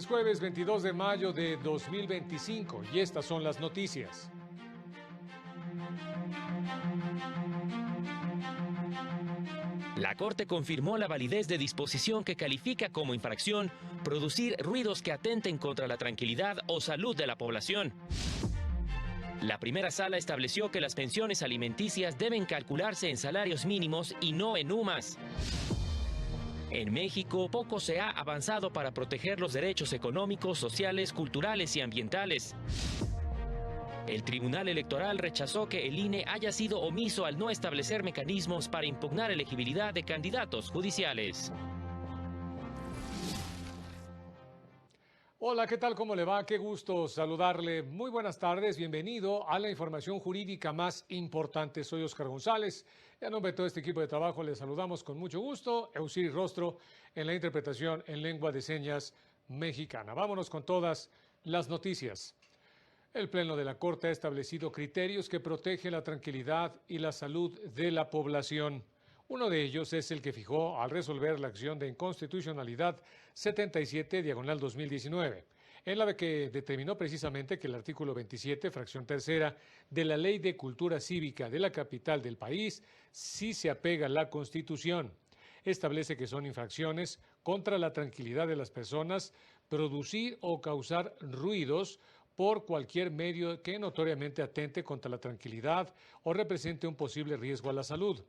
Es jueves 22 de mayo de 2025 y estas son las noticias. La Corte confirmó la validez de disposición que califica como infracción producir ruidos que atenten contra la tranquilidad o salud de la población. La primera sala estableció que las pensiones alimenticias deben calcularse en salarios mínimos y no en UMAS. En México, poco se ha avanzado para proteger los derechos económicos, sociales, culturales y ambientales. El Tribunal Electoral rechazó que el INE haya sido omiso al no establecer mecanismos para impugnar elegibilidad de candidatos judiciales. Hola, ¿qué tal? ¿Cómo le va? Qué gusto saludarle. Muy buenas tardes. Bienvenido a la información jurídica más importante. Soy Oscar González. Y a nombre de todo este equipo de trabajo le saludamos con mucho gusto. Eusiri Rostro en la interpretación en lengua de señas mexicana. Vámonos con todas las noticias. El Pleno de la Corte ha establecido criterios que protegen la tranquilidad y la salud de la población. Uno de ellos es el que fijó al resolver la acción de inconstitucionalidad 77/2019, en la que determinó precisamente que el artículo 27, fracción tercera, de la Ley de Cultura Cívica de la capital del país sí se apega a la Constitución. Establece que son infracciones contra la tranquilidad de las personas producir o causar ruidos por cualquier medio que notoriamente atente contra la tranquilidad o represente un posible riesgo a la salud,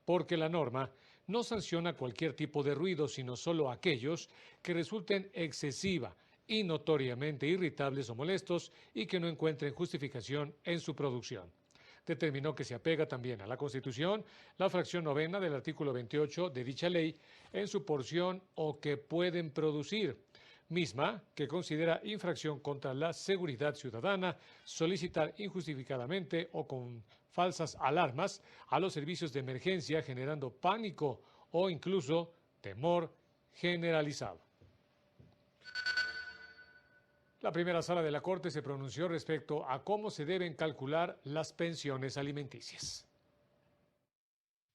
porque la norma no sanciona cualquier tipo de ruido, sino solo aquellos que resulten excesiva y notoriamente irritables o molestos y que no encuentren justificación en su producción. Determinó que se apega también a la Constitución la fracción novena del artículo 28 de dicha ley en su porción o que pueden producir, misma que considera infracción contra la seguridad ciudadana solicitar injustificadamente o con falsas alarmas a los servicios de emergencia generando pánico o incluso temor generalizado. La primera sala de la Corte se pronunció respecto a cómo se deben calcular las pensiones alimenticias.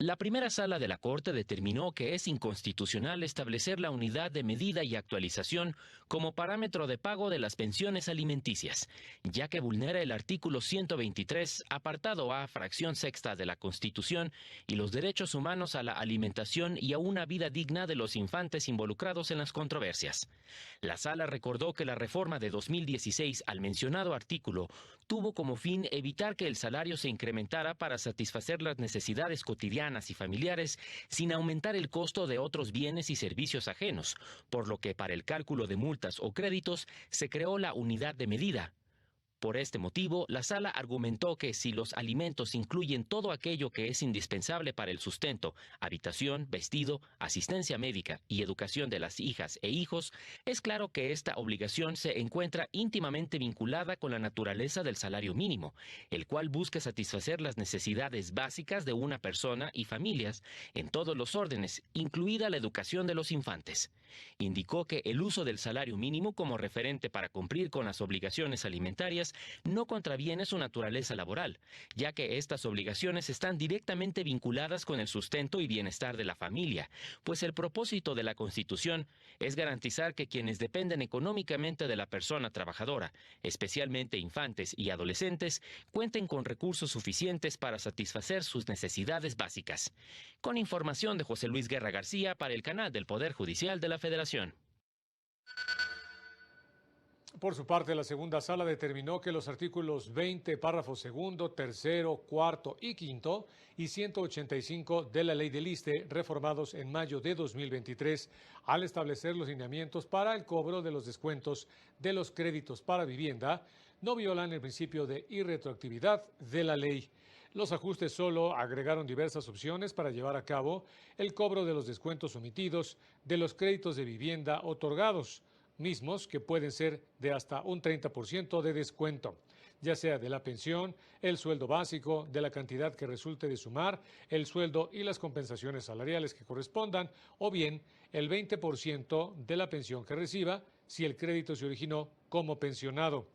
La primera sala de la Corte determinó que es inconstitucional establecer la unidad de medida y actualización como parámetro de pago de las pensiones alimenticias, ya que vulnera el artículo 123, apartado A, fracción sexta de la Constitución y los derechos humanos a la alimentación y a una vida digna de los infantes involucrados en las controversias. La sala recordó que la reforma de 2016 al mencionado artículo tuvo como fin evitar que el salario se incrementara para satisfacer las necesidades cotidianas y familiares sin aumentar el costo de otros bienes y servicios ajenos, por lo que para el cálculo de multas o créditos se creó la unidad de medida. Por este motivo, la sala argumentó que si los alimentos incluyen todo aquello que es indispensable para el sustento, habitación, vestido, asistencia médica y educación de las hijas e hijos, es claro que esta obligación se encuentra íntimamente vinculada con la naturaleza del salario mínimo, el cual busca satisfacer las necesidades básicas de una persona y familias en todos los órdenes, incluida la educación de los infantes. Indicó que el uso del salario mínimo como referente para cumplir con las obligaciones alimentarias no contraviene su naturaleza laboral, ya que estas obligaciones están directamente vinculadas con el sustento y bienestar de la familia, pues el propósito de la Constitución es garantizar que quienes dependen económicamente de la persona trabajadora, especialmente infantes y adolescentes, cuenten con recursos suficientes para satisfacer sus necesidades básicas. Con información de José Luis Guerra García para el canal del Poder Judicial de la Federación. Por su parte, la segunda sala determinó que los artículos 20, párrafo segundo, tercero, cuarto y quinto y 185 de la Ley del ISSSTE, reformados en mayo de 2023, al establecer los lineamientos para el cobro de los descuentos de los créditos para vivienda, no violan el principio de irretroactividad de la ley. Los ajustes solo agregaron diversas opciones para llevar a cabo el cobro de los descuentos omitidos de los créditos de vivienda otorgados, mismos que pueden ser de hasta un 30% de descuento, ya sea de la pensión, el sueldo básico, de la cantidad que resulte de sumar el sueldo y las compensaciones salariales que correspondan, o bien el 20% de la pensión que reciba si el crédito se originó como pensionado.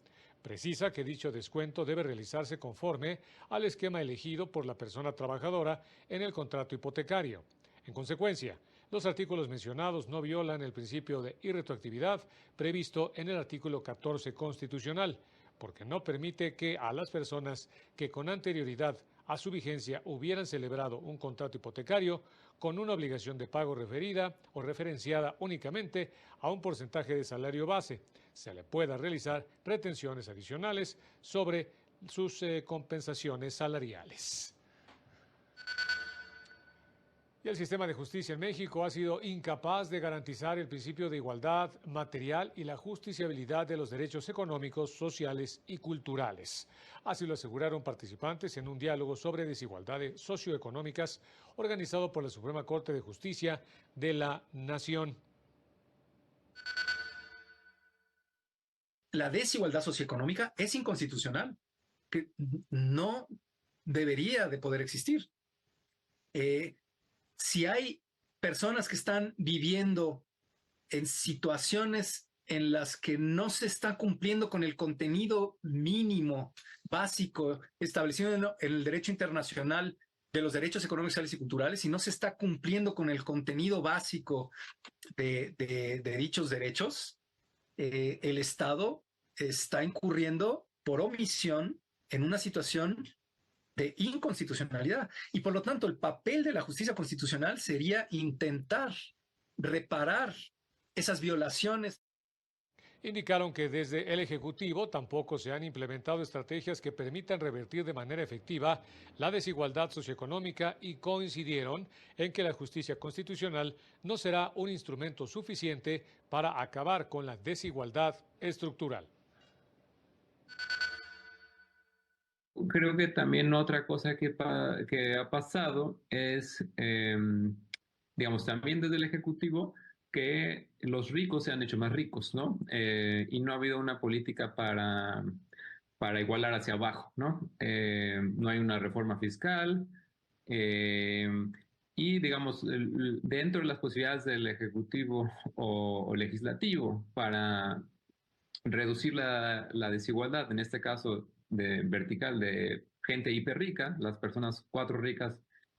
Precisa que dicho descuento debe realizarse conforme al esquema elegido por la persona trabajadora en el contrato hipotecario. En consecuencia, Los artículos mencionados no violan el principio de irretroactividad previsto en el artículo 14 constitucional, porque no permite que a las personas que con anterioridad a su vigencia hubieran celebrado un contrato hipotecario con una obligación de pago referida o referenciada únicamente a un porcentaje de salario base, se le pueda realizar pretensiones adicionales sobre sus compensaciones salariales. Y el sistema de justicia en México ha sido incapaz de garantizar el principio de igualdad material y la justiciabilidad de los derechos económicos, sociales y culturales. Así lo aseguraron participantes en un diálogo sobre desigualdades socioeconómicas organizado por la Suprema Corte de Justicia de la Nación. La desigualdad socioeconómica es inconstitucional, que no debería de poder existir. Si hay personas que están viviendo en situaciones en las que no se está cumpliendo con el contenido mínimo, básico, establecido en el derecho internacional de los derechos económicos, sociales y culturales, y no se está cumpliendo con el contenido básico de dichos derechos, el Estado está incurriendo por omisión en una situación de inconstitucionalidad. Y por lo tanto, el papel de la justicia constitucional sería intentar reparar esas violaciones. Indicaron que desde el Ejecutivo tampoco se han implementado estrategias que permitan revertir de manera efectiva la desigualdad socioeconómica y coincidieron en que la justicia constitucional no será un instrumento suficiente para acabar con la desigualdad estructural. Creo que también otra cosa que ha pasado es, digamos, también desde el Ejecutivo, que los ricos se han hecho más ricos, ¿no? Y no ha habido una política para igualar hacia abajo, ¿no? No hay una reforma fiscal y, digamos, dentro de las posibilidades del Ejecutivo o Legislativo para reducir la desigualdad, en este caso vertical de gente hiperrica, las personas 4 ricas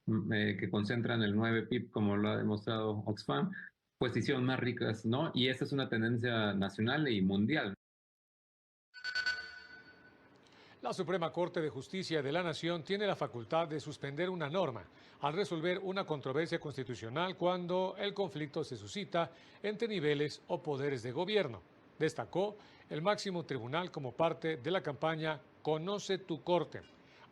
que concentran el 9 PIB, como lo ha demostrado Oxfam, pues se hicieron más ricas, ¿no? Y esta es una tendencia nacional y mundial. La Suprema Corte de Justicia de la Nación tiene la facultad de suspender una norma al resolver una controversia constitucional cuando el conflicto se suscita entre niveles o poderes de gobierno. Destacó el máximo tribunal como parte de la campaña Conoce tu Corte.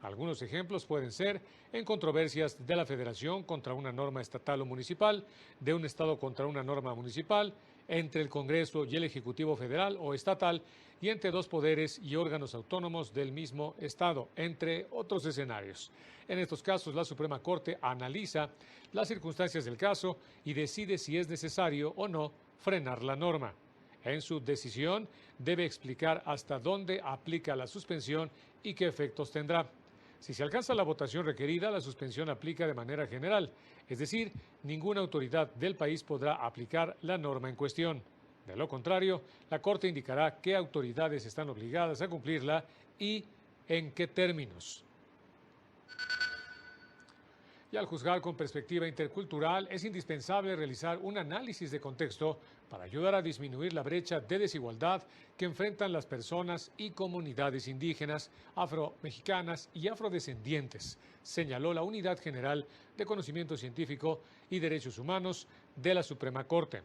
Algunos ejemplos pueden ser en controversias de la Federación contra una norma estatal o municipal, de un Estado contra una norma municipal, entre el Congreso y el Ejecutivo federal o estatal y entre 2 poderes y órganos autónomos del mismo Estado, entre otros escenarios. En estos casos, la Suprema Corte analiza las circunstancias del caso y decide si es necesario o no frenar la norma. En su decisión, debe explicar hasta dónde aplica la suspensión y qué efectos tendrá. Si se alcanza la votación requerida, la suspensión aplica de manera general, es decir, ninguna autoridad del país podrá aplicar la norma en cuestión. De lo contrario, la Corte indicará qué autoridades están obligadas a cumplirla y en qué términos. Y al juzgar con perspectiva intercultural, es indispensable realizar un análisis de contexto para ayudar a disminuir la brecha de desigualdad que enfrentan las personas y comunidades indígenas, afromexicanas y afrodescendientes, señaló la Unidad General de Conocimiento Científico y Derechos Humanos de la Suprema Corte.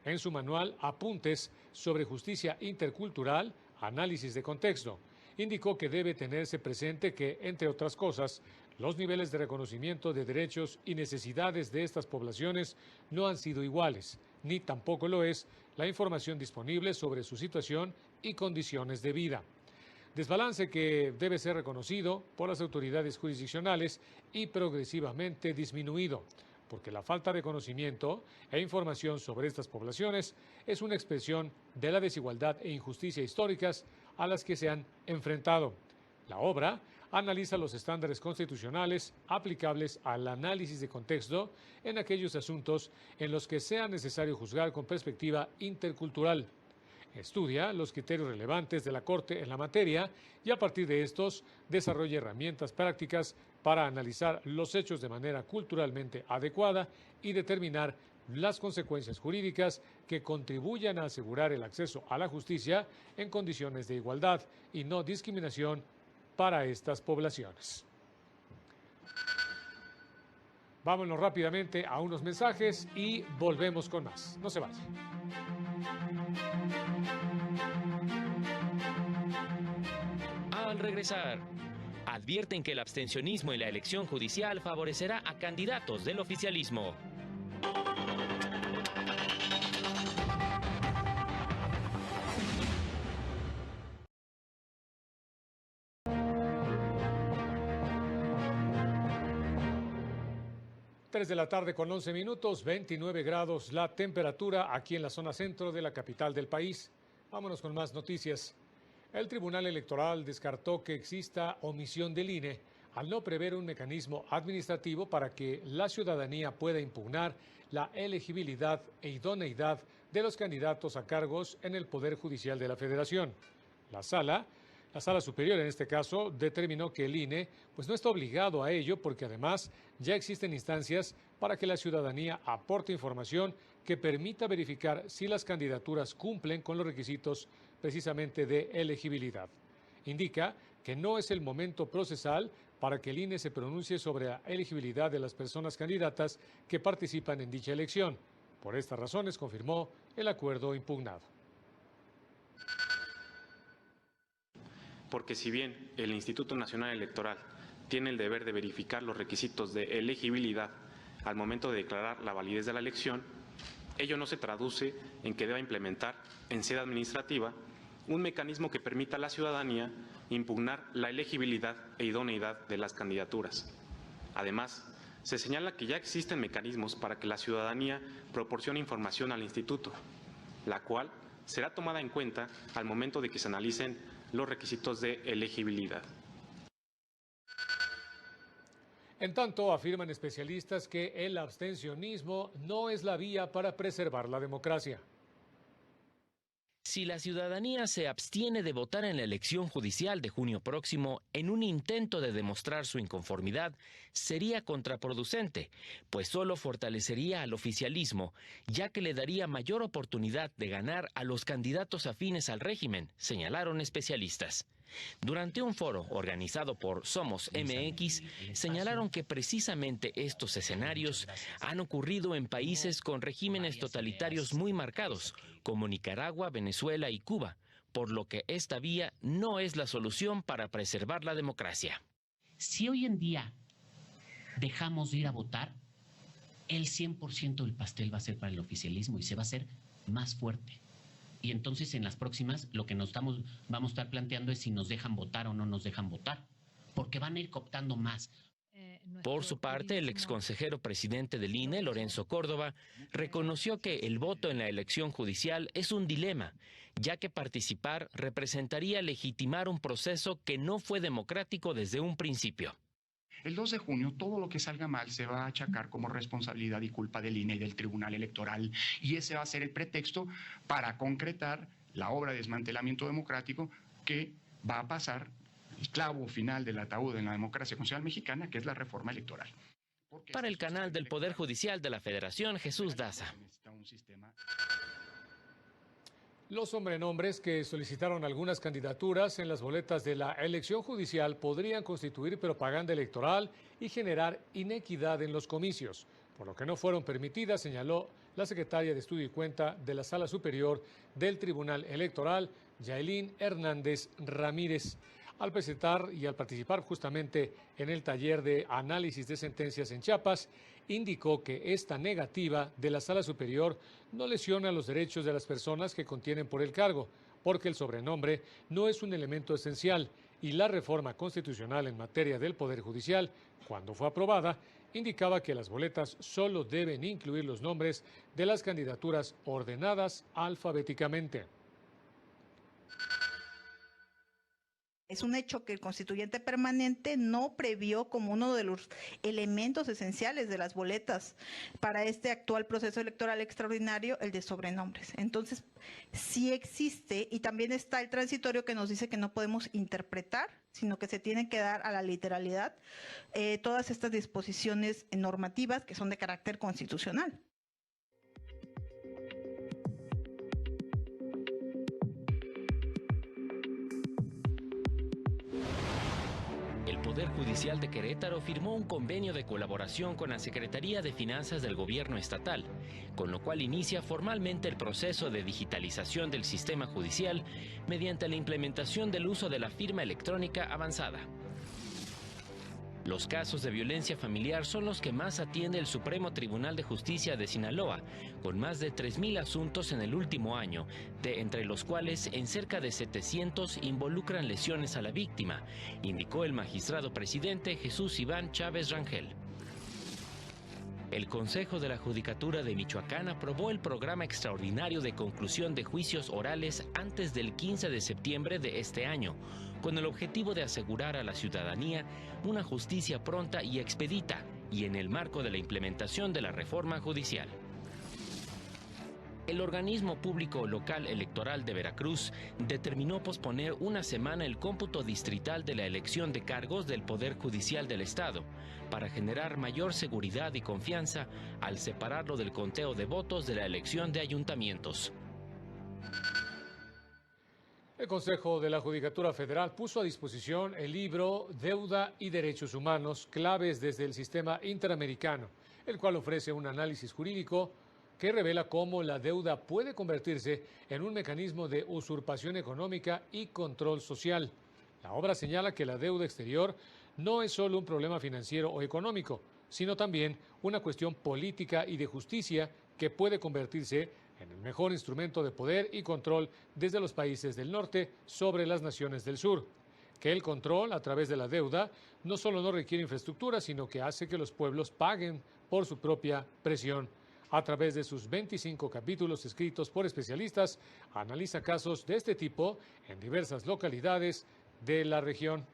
En su manual Apuntes sobre Justicia Intercultural, Análisis de Contexto, indicó que debe tenerse presente que, entre otras cosas, los niveles de reconocimiento de derechos y necesidades de estas poblaciones no han sido iguales, ni tampoco lo es la información disponible sobre su situación y condiciones de vida. Desbalance que debe ser reconocido por las autoridades jurisdiccionales y progresivamente disminuido, porque la falta de conocimiento e información sobre estas poblaciones es una expresión de la desigualdad e injusticia históricas a las que se han enfrentado. La obra analiza los estándares constitucionales aplicables al análisis de contexto en aquellos asuntos en los que sea necesario juzgar con perspectiva intercultural. Estudia los criterios relevantes de la Corte en la materia y a partir de estos desarrolla herramientas prácticas para analizar los hechos de manera culturalmente adecuada y determinar las consecuencias jurídicas que contribuyan a asegurar el acceso a la justicia en condiciones de igualdad y no discriminación para estas poblaciones. Vámonos rápidamente a unos mensajes y volvemos con más. No se vayan. Al regresar, advierten que el abstencionismo en la elección judicial favorecerá a candidatos del oficialismo. De la tarde con 11 minutos, 29 grados la temperatura aquí en la zona centro de la capital del país. Vámonos con más noticias. El Tribunal Electoral descartó que exista omisión del INE al no prever un mecanismo administrativo para que la ciudadanía pueda impugnar la elegibilidad e idoneidad de los candidatos a cargos en el Poder Judicial de la Federación. La Sala Superior, en este caso, determinó que el INE no está obligado a ello porque además ya existen instancias para que la ciudadanía aporte información que permita verificar si las candidaturas cumplen con los requisitos precisamente de elegibilidad. Indica que no es el momento procesal para que el INE se pronuncie sobre la elegibilidad de las personas candidatas que participan en dicha elección. Por estas razones, confirmó el acuerdo impugnado. Porque si bien el Instituto Nacional Electoral tiene el deber de verificar los requisitos de elegibilidad al momento de declarar la validez de la elección, ello no se traduce en que deba implementar en sede administrativa un mecanismo que permita a la ciudadanía impugnar la elegibilidad e idoneidad de las candidaturas. Además, se señala que ya existen mecanismos para que la ciudadanía proporcione información al Instituto, la cual será tomada en cuenta al momento de que se analicen los requisitos de elegibilidad. En tanto, afirman especialistas que el abstencionismo no es la vía para preservar la democracia. Si la ciudadanía se abstiene de votar en la elección judicial de junio próximo en un intento de demostrar su inconformidad, sería contraproducente, pues solo fortalecería al oficialismo, ya que le daría mayor oportunidad de ganar a los candidatos afines al régimen, señalaron especialistas. Durante un foro organizado por Somos MX, señalaron que precisamente estos escenarios han ocurrido en países con regímenes totalitarios muy marcados, como Nicaragua, Venezuela y Cuba, por lo que esta vía no es la solución para preservar la democracia. Si hoy en día dejamos de ir a votar, el 100% del pastel va a ser para el oficialismo y se va a hacer más fuerte. Y entonces en las próximas lo que vamos a estar planteando es si nos dejan votar o no nos dejan votar, porque van a ir cooptando más. Por su parte, el exconsejero presidente del INE, Lorenzo Córdoba, reconoció que el voto en la elección judicial es un dilema, ya que participar representaría legitimar un proceso que no fue democrático desde un principio. El 2 de junio, todo lo que salga mal se va a achacar como responsabilidad y culpa del INE y del Tribunal Electoral, y ese va a ser el pretexto para concretar la obra de desmantelamiento democrático que va a pasar el clavo final del ataúd en la democracia constitucional mexicana, que es la reforma electoral. Para el canal del Poder Judicial de la Federación, Jesús Daza. Los sobrenombres que solicitaron algunas candidaturas en las boletas de la elección judicial podrían constituir propaganda electoral y generar inequidad en los comicios, por lo que no fueron permitidas, señaló la secretaria de Estudio y Cuenta de la Sala Superior del Tribunal Electoral, Yailin Hernández Ramírez. Al presentar y al participar justamente en el taller de análisis de sentencias en Chiapas, indicó que esta negativa de la Sala Superior no lesiona los derechos de las personas que contienen por el cargo, porque el sobrenombre no es un elemento esencial y la reforma constitucional en materia del Poder Judicial, cuando fue aprobada, indicaba que las boletas solo deben incluir los nombres de las candidaturas ordenadas alfabéticamente. Es un hecho que el constituyente permanente no previó como uno de los elementos esenciales de las boletas para este actual proceso electoral extraordinario, el de sobrenombres. Entonces, sí existe, y también está el transitorio que nos dice que no podemos interpretar, sino que se tienen que dar a la literalidad todas estas disposiciones normativas que son de carácter constitucional. Poder Judicial de Querétaro firmó un convenio de colaboración con la Secretaría de Finanzas del Gobierno Estatal, con lo cual inicia formalmente el proceso de digitalización del sistema judicial mediante la implementación del uso de la firma electrónica avanzada. Los casos de violencia familiar son los que más atiende el Supremo Tribunal de Justicia de Sinaloa, con más de 3,000 asuntos en el último año, entre los cuales en cerca de 700 involucran lesiones a la víctima, indicó el magistrado presidente Jesús Iván Chávez Rangel. El Consejo de la Judicatura de Michoacán aprobó el programa extraordinario de conclusión de juicios orales antes del 15 de septiembre de este año, con el objetivo de asegurar a la ciudadanía una justicia pronta y expedita, y en el marco de la implementación de la reforma judicial. El organismo público local electoral de Veracruz determinó posponer una semana el cómputo distrital de la elección de cargos del Poder Judicial del Estado, para generar mayor seguridad y confianza al separarlo del conteo de votos de la elección de ayuntamientos. El Consejo de la Judicatura Federal puso a disposición el libro Deuda y Derechos Humanos, claves desde el sistema interamericano, el cual ofrece un análisis jurídico que revela cómo la deuda puede convertirse en un mecanismo de usurpación económica y control social. La obra señala que la deuda exterior no es solo un problema financiero o económico, sino también una cuestión política y de justicia que puede convertirse en el mejor instrumento de poder y control desde los países del norte sobre las naciones del sur. Que el control a través de la deuda no solo no requiere infraestructura, sino que hace que los pueblos paguen por su propia presión. A través de sus 25 capítulos escritos por especialistas, analiza casos de este tipo en diversas localidades de la región.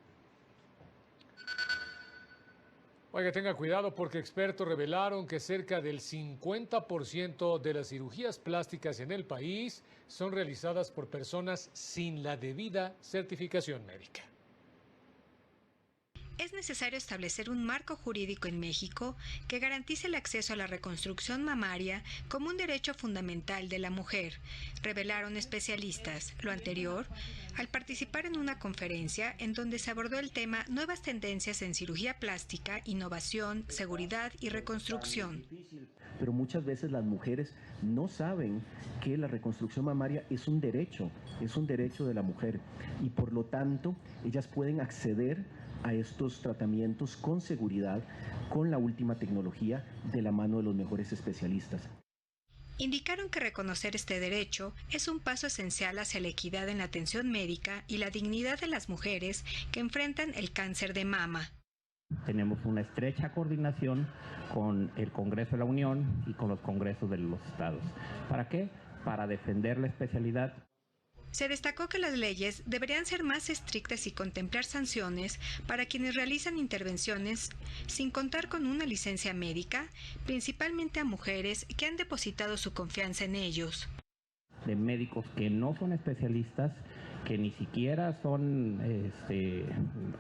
Oiga, tenga cuidado porque expertos revelaron que cerca del 50% de las cirugías plásticas en el país son realizadas por personas sin la debida certificación médica. Es necesario establecer un marco jurídico en México que garantice el acceso a la reconstrucción mamaria como un derecho fundamental de la mujer, revelaron especialistas. Lo anterior, al participar en una conferencia en donde se abordó el tema Nuevas tendencias en cirugía plástica, innovación, seguridad y reconstrucción. Pero muchas veces las mujeres no saben que la reconstrucción mamaria es un derecho de la mujer y por lo tanto ellas pueden acceder a estos tratamientos con seguridad, con la última tecnología, de la mano de los mejores especialistas. Indicaron que reconocer este derecho es un paso esencial hacia la equidad en la atención médica y la dignidad de las mujeres que enfrentan el cáncer de mama. Tenemos una estrecha coordinación con el Congreso de la Unión y con los congresos de los estados. ¿Para qué? Para defender la especialidad. Se destacó que las leyes deberían ser más estrictas y contemplar sanciones para quienes realizan intervenciones sin contar con una licencia médica, principalmente a mujeres que han depositado su confianza en ellos. De médicos que no son especialistas, que ni siquiera son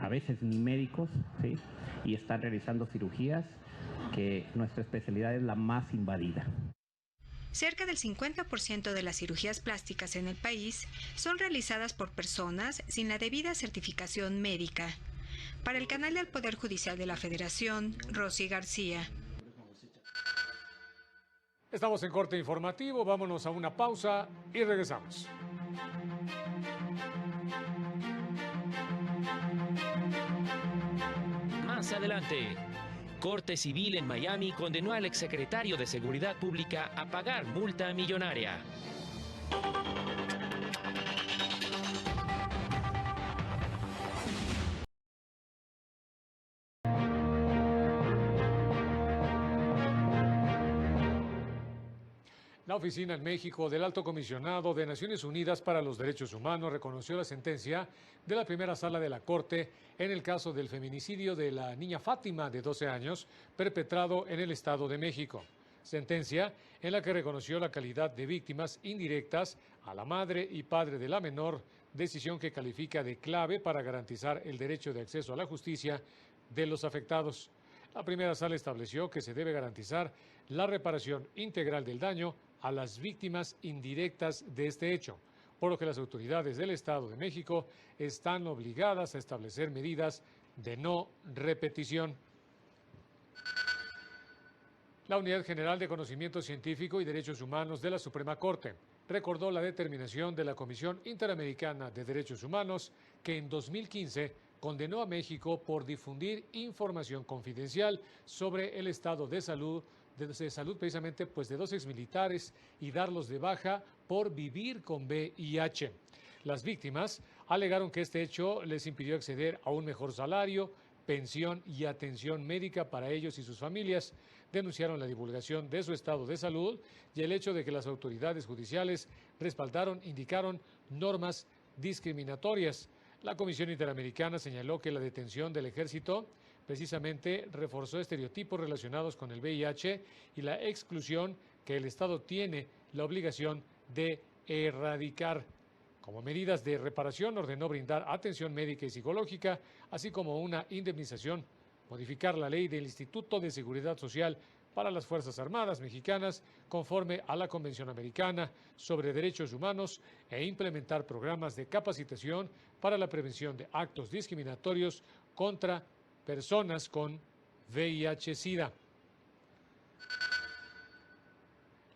a veces ni médicos, ¿sí? Y están realizando cirugías que nuestra especialidad es la más invadida. Cerca del 50% de las cirugías plásticas en el país son realizadas por personas sin la debida certificación médica. Para el canal del Poder Judicial de la Federación, Rosy García. Estamos en corte informativo, vámonos a una pausa y regresamos. Más adelante. Corte Civil en Miami condenó al exsecretario de Seguridad Pública a pagar multa millonaria. La oficina en México del Alto Comisionado de Naciones Unidas para los Derechos Humanos reconoció la sentencia de la primera sala de la Corte en el caso del feminicidio de la niña Fátima, de 12 años, perpetrado en el Estado de México. Sentencia en la que reconoció la calidad de víctimas indirectas a la madre y padre de la menor, decisión que califica de clave para garantizar el derecho de acceso a la justicia de los afectados. La primera sala estableció que se debe garantizar la reparación integral del daño a las víctimas indirectas de este hecho, por lo que las autoridades del Estado de México están obligadas a establecer medidas de no repetición. La Unidad General de Conocimiento Científico y Derechos Humanos de la Suprema Corte recordó la determinación de la Comisión Interamericana de Derechos Humanos que en 2015 condenó a México por difundir información confidencial sobre el estado de salud precisamente pues de 2 exmilitares y darlos de baja por vivir con VIH. Las víctimas alegaron que este hecho les impidió acceder a un mejor salario, pensión y atención médica para ellos y sus familias. Denunciaron la divulgación de su estado de salud y el hecho de que las autoridades judiciales indicaron normas discriminatorias. La Comisión Interamericana señaló que la detención del ejército precisamente reforzó estereotipos relacionados con el VIH y la exclusión que el Estado tiene la obligación de erradicar. Como medidas de reparación, ordenó brindar atención médica y psicológica, así como una indemnización, modificar la ley del Instituto de Seguridad Social para las Fuerzas Armadas mexicanas conforme a la Convención Americana sobre Derechos Humanos e implementar programas de capacitación para la prevención de actos discriminatorios contra personas con VIH-Sida.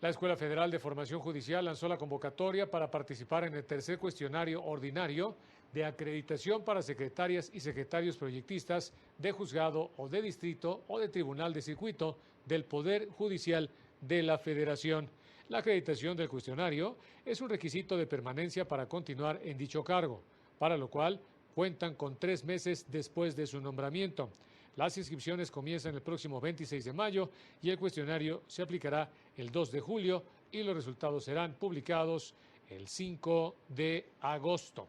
La Escuela Federal de Formación Judicial lanzó la convocatoria para participar en el tercer cuestionario ordinario de acreditación para secretarias y secretarios proyectistas de juzgado o de distrito o de tribunal de circuito del Poder Judicial de la Federación. La acreditación del cuestionario es un requisito de permanencia para continuar en dicho cargo, para lo cual cuentan con 3 meses después de su nombramiento. Las inscripciones comienzan el próximo 26 de mayo y el cuestionario se aplicará el 2 de julio y los resultados serán publicados el 5 de agosto.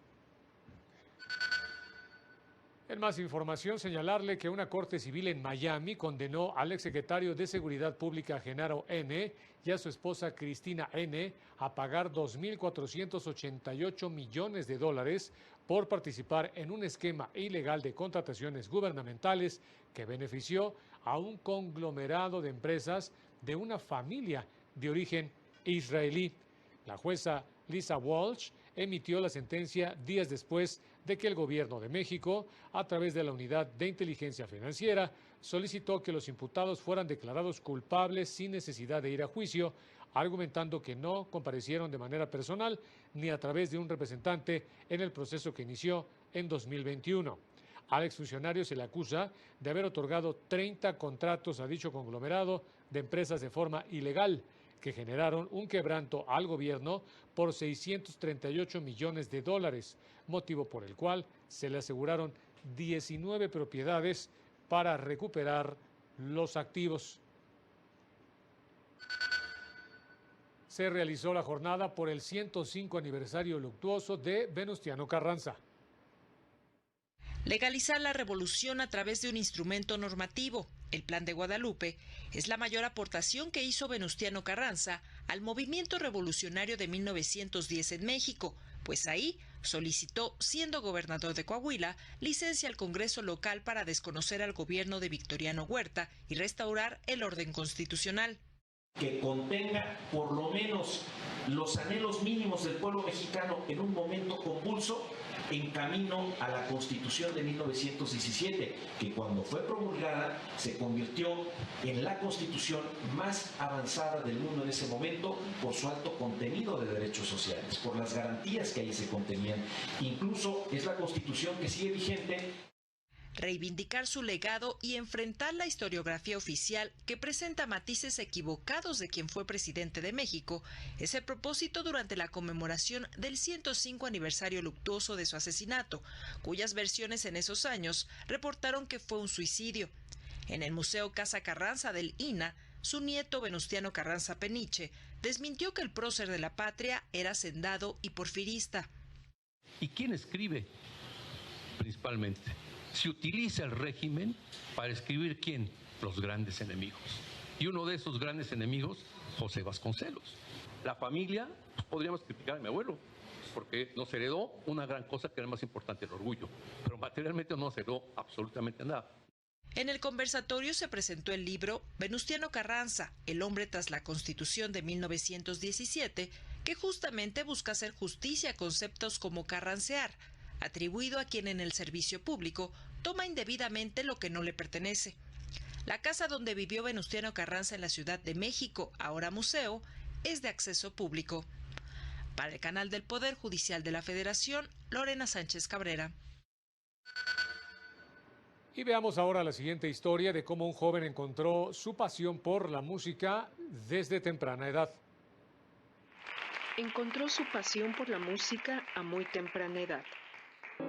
En más información, señalarle que una corte civil en Miami condenó al exsecretario de Seguridad Pública Genaro N. y a su esposa Cristina N. a pagar $2.488 millones por participar en un esquema ilegal de contrataciones gubernamentales que benefició a un conglomerado de empresas de una familia de origen israelí. La jueza Lisa Walsh emitió la sentencia días después de que el gobierno de México, a través de la Unidad de Inteligencia Financiera, solicitó que los imputados fueran declarados culpables sin necesidad de ir a juicio, argumentando que no comparecieron de manera personal ni a través de un representante en el proceso que inició en 2021. Al exfuncionario se le acusa de haber otorgado 30 contratos a dicho conglomerado de empresas de forma ilegal, que generaron un quebranto al gobierno por $638 millones, motivo por el cual se le aseguraron 19 propiedades para recuperar los activos. Se realizó la jornada por el 105 aniversario luctuoso de Venustiano Carranza. Legalizar la revolución a través de un instrumento normativo, el Plan de Guadalupe, es la mayor aportación que hizo Venustiano Carranza al movimiento revolucionario de 1910 en México, pues ahí solicitó, siendo gobernador de Coahuila, licencia al Congreso local para desconocer al gobierno de Victoriano Huerta y restaurar el orden constitucional. Que contenga por lo menos los anhelos mínimos del pueblo mexicano en un momento convulso en camino a la Constitución de 1917, que cuando fue promulgada se convirtió en la Constitución más avanzada del mundo en ese momento por su alto contenido de derechos sociales, por las garantías que ahí se contenían. Incluso es la Constitución que sigue vigente. Reivindicar su legado y enfrentar la historiografía oficial que presenta matices equivocados de quien fue presidente de México es el propósito durante la conmemoración del 105 aniversario luctuoso de su asesinato, cuyas versiones en esos años reportaron que fue un suicidio. En el Museo Casa Carranza del INA, su nieto Venustiano Carranza Peniche desmintió que el prócer de la patria era hacendado y porfirista. ¿Y quién escribe? Principalmente. Se utiliza el régimen para escribir ¿quién? Los grandes enemigos. Y uno de esos grandes enemigos, José Vasconcelos. La familia, pues podríamos criticar a mi abuelo, porque nos heredó una gran cosa que era más importante, el orgullo. Pero materialmente no nos heredó absolutamente nada. En el conversatorio se presentó el libro Venustiano Carranza, el hombre tras la Constitución de 1917, que justamente busca hacer justicia a conceptos como carrancear, atribuido a quien en el servicio público toma indebidamente lo que no le pertenece. La casa donde vivió Venustiano Carranza en la Ciudad de México, ahora museo, es de acceso público. Para el canal del Poder Judicial de la Federación, Lorena Sánchez Cabrera. Y veamos ahora la siguiente historia de cómo un joven encontró su pasión por la música desde temprana edad. Encontró su pasión por la música a muy temprana edad.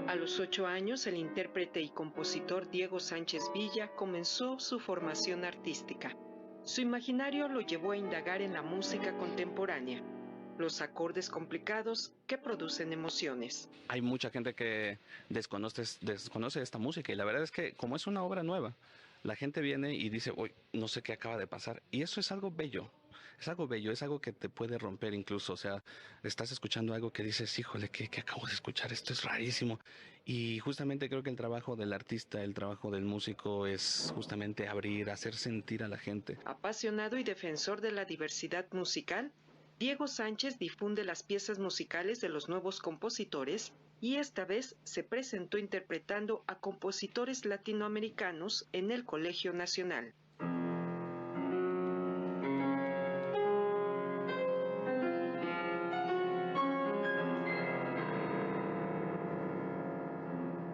A los 8 años, el intérprete y compositor Diego Sánchez Villa comenzó su formación artística. Su imaginario lo llevó a indagar en la música contemporánea, los acordes complicados que producen emociones. Hay mucha gente que desconoce esta música y la verdad es que como es una obra nueva, la gente viene y dice, uy, no sé qué acaba de pasar. Y eso es algo bello. Es algo bello, es algo que te puede romper incluso, o sea, estás escuchando algo que dices, híjole, ¿qué acabo de escuchar? Esto es rarísimo. Y justamente creo que el trabajo del artista, el trabajo del músico es justamente abrir, hacer sentir a la gente. Apasionado y defensor de la diversidad musical, Diego Sánchez difunde las piezas musicales de los nuevos compositores y esta vez se presentó interpretando a compositores latinoamericanos en el Colegio Nacional.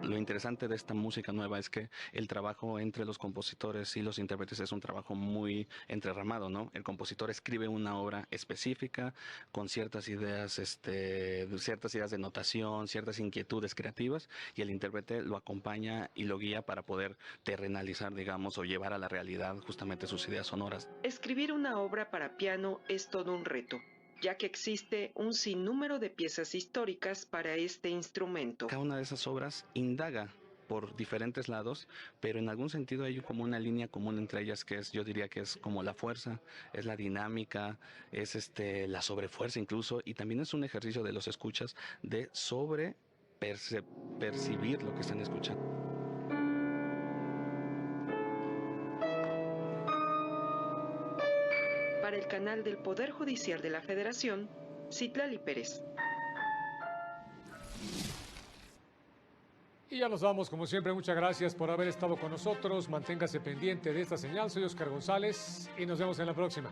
Lo interesante de esta música nueva es que el trabajo entre los compositores y los intérpretes es un trabajo muy entrerramado, ¿no? El compositor escribe una obra específica con ciertas ideas de notación, ciertas inquietudes creativas y el intérprete lo acompaña y lo guía para poder terrenalizar, digamos, o llevar a la realidad justamente sus ideas sonoras. Escribir una obra para piano es todo un reto, ya que existe un sinnúmero de piezas históricas para este instrumento. Cada una de esas obras indaga por diferentes lados, pero en algún sentido hay como una línea común entre ellas que es, yo diría que es como la fuerza, es la dinámica, es la sobrefuerza incluso, y también es un ejercicio de los escuchas de percibir lo que están escuchando. Para el canal del Poder Judicial de la Federación, Citlali Pérez. Y ya nos vamos, como siempre, muchas gracias por haber estado con nosotros. Manténgase pendiente de esta señal. Soy Oscar González y nos vemos en la próxima.